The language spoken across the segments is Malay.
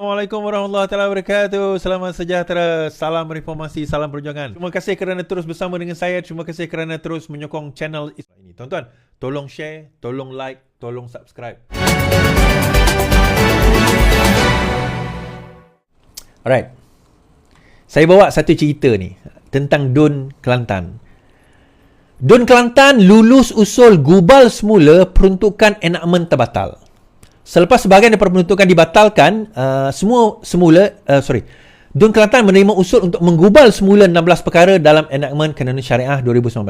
Assalamualaikum warahmatullahi wabarakatuh. Selamat sejahtera, salam reformasi, salam perjuangan. Terima kasih kerana terus bersama dengan saya. Terima kasih kerana terus menyokong channel ini. Tuan-tuan, tolong share, tolong like, tolong subscribe. Alright. Saya bawa satu cerita ni tentang Dun Kelantan. Dun Kelantan lulus usul gubal semula peruntukan enakmen terbatal. Selepas sebahagian daripada peruntukan dibatalkan, Dun Kelantan menerima usul untuk menggubal semula 16 perkara dalam enakmen Kanun Syariah 2019.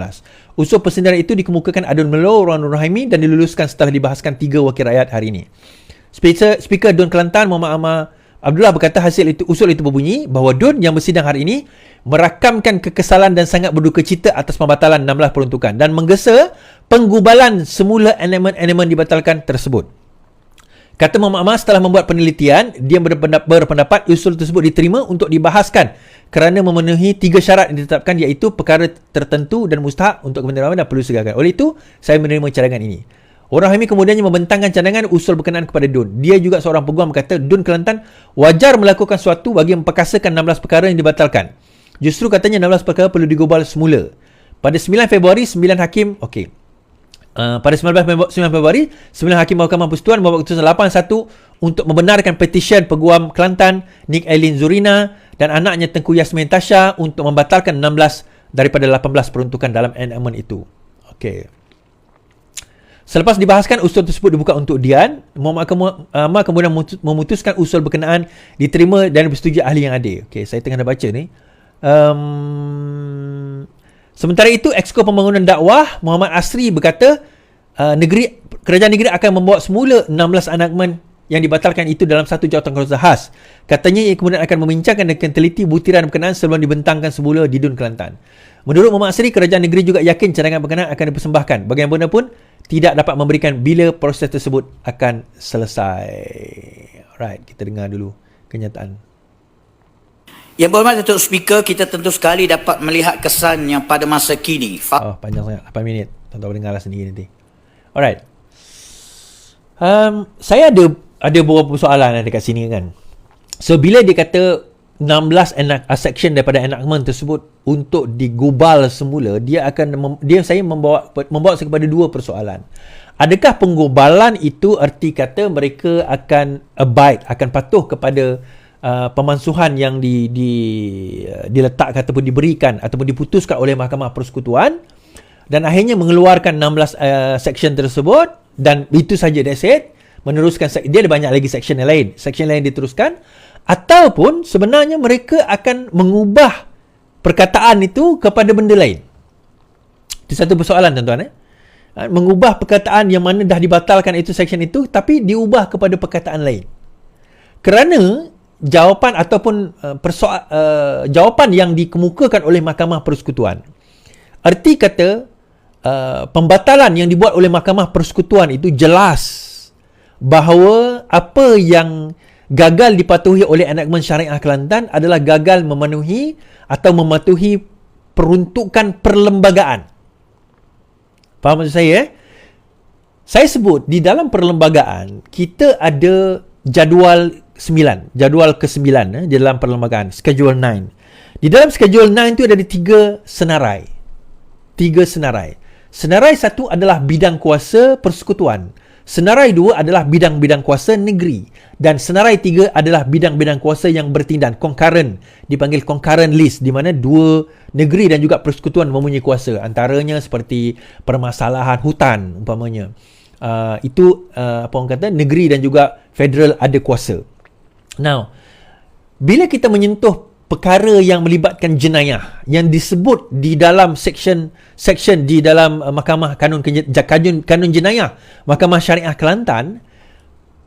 Usul persendian itu dikemukakan Adun Melo, Wan Nur Rahimi dan diluluskan setelah dibahaskan 3 wakil rakyat hari ini. Speaker Dun Kelantan Muhammad Ahmad Abdullah berkata usul itu berbunyi bahawa Dun yang bersidang hari ini merakamkan kekesalan dan sangat berduka cita atas pembatalan 16 peruntukan dan menggesa penggubalan semula enakmen dibatalkan tersebut. Kata Muhammad Ahmad setelah membuat penelitian, dia berpendapat usul tersebut diterima untuk dibahaskan kerana memenuhi 3 syarat yang ditetapkan, iaitu perkara tertentu dan mustahak untuk kebenaran dan perlu segarkan. Oleh itu, saya menerima cadangan ini. Orang Rahimi kemudiannya membentangkan cadangan usul berkenaan kepada Dun. Dia juga seorang peguam berkata Dun Kelantan wajar melakukan sesuatu bagi memperkasakan 16 perkara yang dibatalkan. Justru katanya 16 perkara perlu digubal semula. Pada 9 Februari, 9 hakim, pada 9 Februari, 9 Hakim Mahkamah Persekutuan membuat keputusan 81 untuk membenarkan petisyen Peguam Kelantan Nik Eileen Zurina dan anaknya Tengku Yasmin Tasha untuk membatalkan 16 daripada 18 peruntukan dalam enakmen itu. Okey. Selepas dibahaskan, usul tersebut dibuka untuk dian. Muhammad Ahmad kemudian memutuskan usul berkenaan diterima dan disetujui ahli yang ada. Okey, saya tengah dah baca ni. Sementara itu, Exco Pembangunan Dakwah Muhammad Asri berkata kerajaan negeri akan membawa semula 16 enakmen yang dibatalkan itu dalam satu jawatan kuasa khas. Katanya ia kemudian akan membincangkan dan teliti butiran berkenaan sebelum dibentangkan semula di Dun Kelantan. Menurut Muhammad Asri, kerajaan negeri juga yakin cadangan berkenaan akan dipersembahkan. Bagaimanapun tidak dapat memberikan bila proses tersebut akan selesai. Alright, kita dengar dulu kenyataan. Yang berhormat Datuk Speaker, kita tentu sekali dapat melihat kesan yang pada masa kini. Panjang sangat, 8 minit. Tuan-tuan boleh dengarlah sendiri nanti. Alright. Saya ada beberapa soalan dekat sini kan. So, bila dia kata 16 section daripada enakmen tersebut untuk digubal semula, saya membawa saya kepada 2 persoalan. Adakah penggubalan itu erti kata mereka akan abide, akan patuh kepada pemansuhan yang diletakkan ataupun diberikan ataupun diputuskan oleh Mahkamah Persekutuan dan akhirnya mengeluarkan 16 section tersebut dan itu saja, that's it, meneruskan. Dia ada banyak lagi section lain diteruskan, ataupun sebenarnya mereka akan mengubah perkataan itu kepada benda lain. Itu satu persoalan, tuan-tuan. Mengubah perkataan yang mana dah dibatalkan itu section itu tapi diubah kepada perkataan lain. Kerana jawapan ataupun jawapan yang dikemukakan oleh Mahkamah Persekutuan, erti kata pembatalan yang dibuat oleh Mahkamah Persekutuan itu jelas bahawa apa yang gagal dipatuhi oleh enakmen Syariah Kelantan adalah gagal memenuhi atau mematuhi peruntukan perlembagaan. Faham maksud saya? Saya sebut di dalam perlembagaan kita ada jadual ke-9 di dalam perlembagaan, Schedule 9. Di dalam Schedule 9 itu ada 3 senarai. Senarai 1 adalah bidang kuasa persekutuan. Senarai 2 adalah bidang-bidang kuasa negeri. Dan senarai 3 adalah bidang-bidang kuasa yang bertindan, concurrent, dipanggil concurrent list, di mana 2 negeri dan juga persekutuan mempunyai kuasa. Antaranya seperti permasalahan hutan umpamanya. Negeri dan juga federal ada kuasa. Now, bila kita menyentuh perkara yang melibatkan jenayah yang disebut di dalam section di dalam Mahkamah Kanun Jenayah Mahkamah Syariah Kelantan,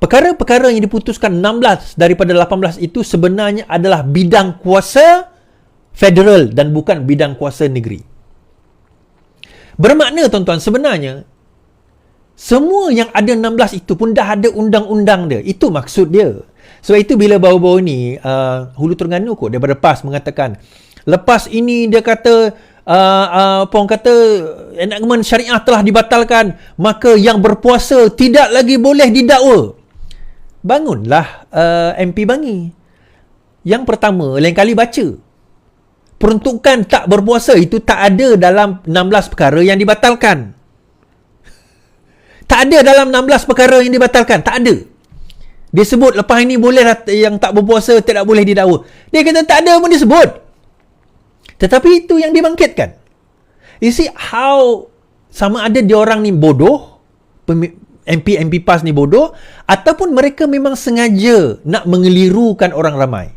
perkara-perkara yang diputuskan 16 daripada 18 itu sebenarnya adalah bidang kuasa federal dan bukan bidang kuasa negeri. Bermakna, tuan-tuan, sebenarnya semua yang ada 16 itu pun dah ada undang-undang dia. Itu maksud dia. Sebab itu bila baru-baru ni Hulu Terengganu kot daripada PAS mengatakan lepas ini dia kata enakmen syariah telah dibatalkan, maka yang berpuasa tidak lagi boleh didakwa. bangunlah MP Bangi. Yang pertama, lain kali baca. Peruntukan tak berpuasa itu tak ada dalam 16 perkara yang dibatalkan. Tak ada dalam 16 perkara yang dibatalkan. Tak ada. Dia sebut lepas ini boleh yang tak berpuasa tidak boleh didakwa. Dia kata tak ada pun dia sebut. Tetapi itu yang dibangkitkan. You see how sama ada dia orang ni bodoh, MP PAS ni bodoh, ataupun mereka memang sengaja nak mengelirukan orang ramai.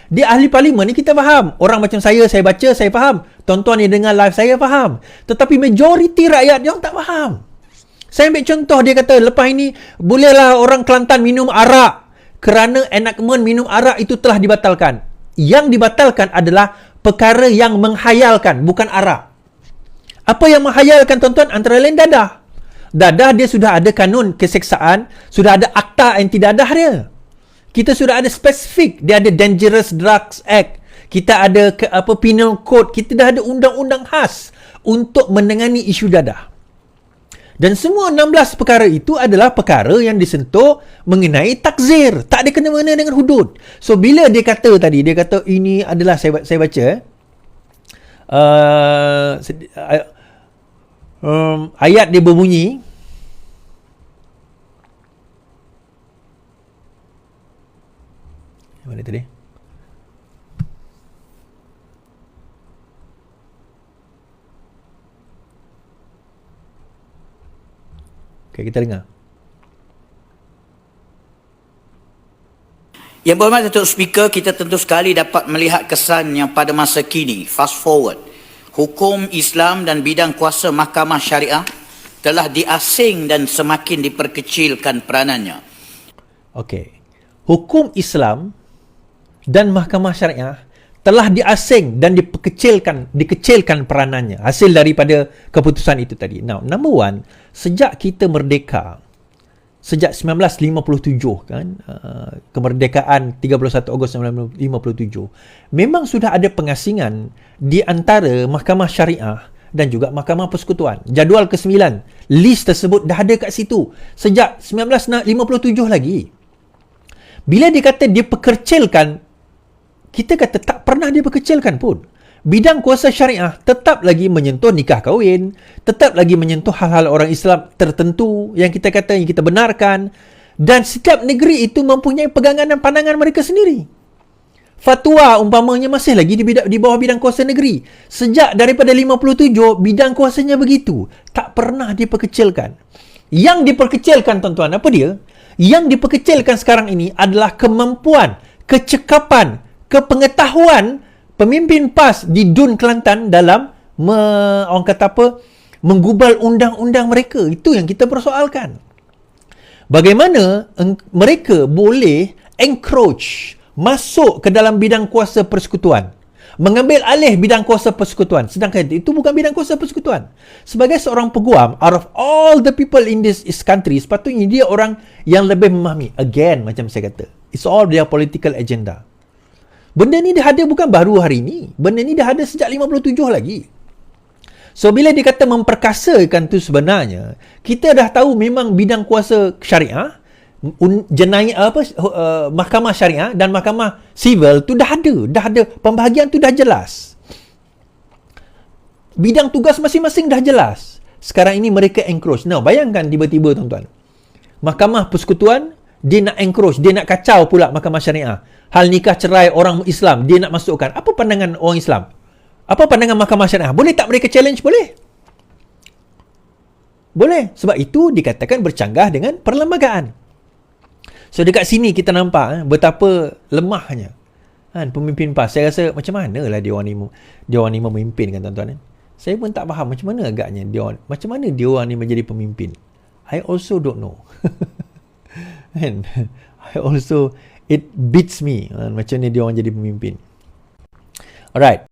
Dia ahli parlimen ni kita faham. Orang macam saya baca, saya faham. Tuan-tuan yang dengar live saya faham. Tetapi majoriti rakyat dia orang tak faham. Saya ambil contoh, dia kata lepas ini bolehlah orang Kelantan minum arak kerana enactment minum arak itu telah dibatalkan. Yang dibatalkan adalah perkara yang menghayalkan, bukan arak. Apa yang menghayalkan tuan-tuan? Antara lain dadah. Dadah dia sudah ada kanun keseksaan, sudah ada akta anti dadah dia. Kita sudah ada spesifik, dia ada Dangerous Drugs Act. Kita ada penal code, kita dah ada undang-undang khas untuk menangani isu dadah. Dan semua 16 perkara itu adalah perkara yang disentuh mengenai takzir. Tak ada kena-mena dengan hudud. So, bila dia kata tadi, dia kata ini adalah, saya baca, ayat dia berbunyi, mana tadi? Okay, kita dengar. Yang berhormat Datuk Speaker, kita tentu sekali dapat melihat kesan yang pada masa kini, fast forward, hukum Islam dan bidang kuasa mahkamah syariah telah diasing dan semakin diperkecilkan peranannya. Okey. Hukum Islam dan mahkamah syariah telah diasing dan dikecilkan peranannya hasil daripada keputusan itu tadi. Now, number one, sejak kita merdeka, sejak 1957 kan, kemerdekaan 31 Ogos 1957, memang sudah ada pengasingan di antara mahkamah syariah dan juga mahkamah persekutuan. Jadual ke-9, list tersebut dah ada kat situ sejak 1957 lagi. Bila dikata dia perkecilkan, kita kata tak pernah dia perkecilkan pun. Bidang kuasa syariah tetap lagi menyentuh nikah kahwin, tetap lagi menyentuh hal-hal orang Islam tertentu yang kita kata, yang kita benarkan, dan setiap negeri itu mempunyai pegangan dan pandangan mereka sendiri. Fatwa umpamanya masih lagi di bawah bidang kuasa negeri. Sejak daripada 57, bidang kuasanya begitu. Tak pernah diperkecilkan. Yang diperkecilkan tuan-tuan, apa dia? Yang diperkecilkan sekarang ini adalah kemampuan, kecekapan, kepengetahuan pemimpin PAS di DUN Kelantan dalam orang kata apa, menggubal undang-undang mereka. Itu yang kita persoalkan. Bagaimana mereka boleh encroach, masuk ke dalam bidang kuasa persekutuan, mengambil alih bidang kuasa persekutuan, sedangkan itu bukan bidang kuasa persekutuan. Sebagai seorang peguam, out of all the people in this country, sepatutnya dia orang yang lebih memahami. Again, macam saya kata, it's all their political agenda. Benda ni dah ada bukan baru hari ini. Benda ni dah ada sejak 57 lagi. So, bila dia kata memperkasakan tu sebenarnya, kita dah tahu memang bidang kuasa syariah, mahkamah syariah dan mahkamah sivil tu dah ada. Pembahagian tu dah jelas. Bidang tugas masing-masing dah jelas. Sekarang ini mereka encroach. Now, bayangkan tiba-tiba tuan-tuan, mahkamah persekutuan, dia nak encroach, dia nak kacau pula mahkamah syariah. Hal nikah cerai orang Islam, dia nak masukkan. Apa pandangan orang Islam? Apa pandangan mahkamah syariah? Boleh tak mereka challenge? Boleh. Boleh. Sebab itu dikatakan bercanggah dengan perlembagaan. So, dekat sini kita nampak betapa lemahnya pemimpin PAS. Saya rasa macam mana lah dia orang ni memimpin kan tuan-tuan. Saya pun tak faham macam mana agaknya macam mana dia orang ni menjadi pemimpin. I also don't know. And it beats me macam ni dia orang jadi pemimpin. Alright.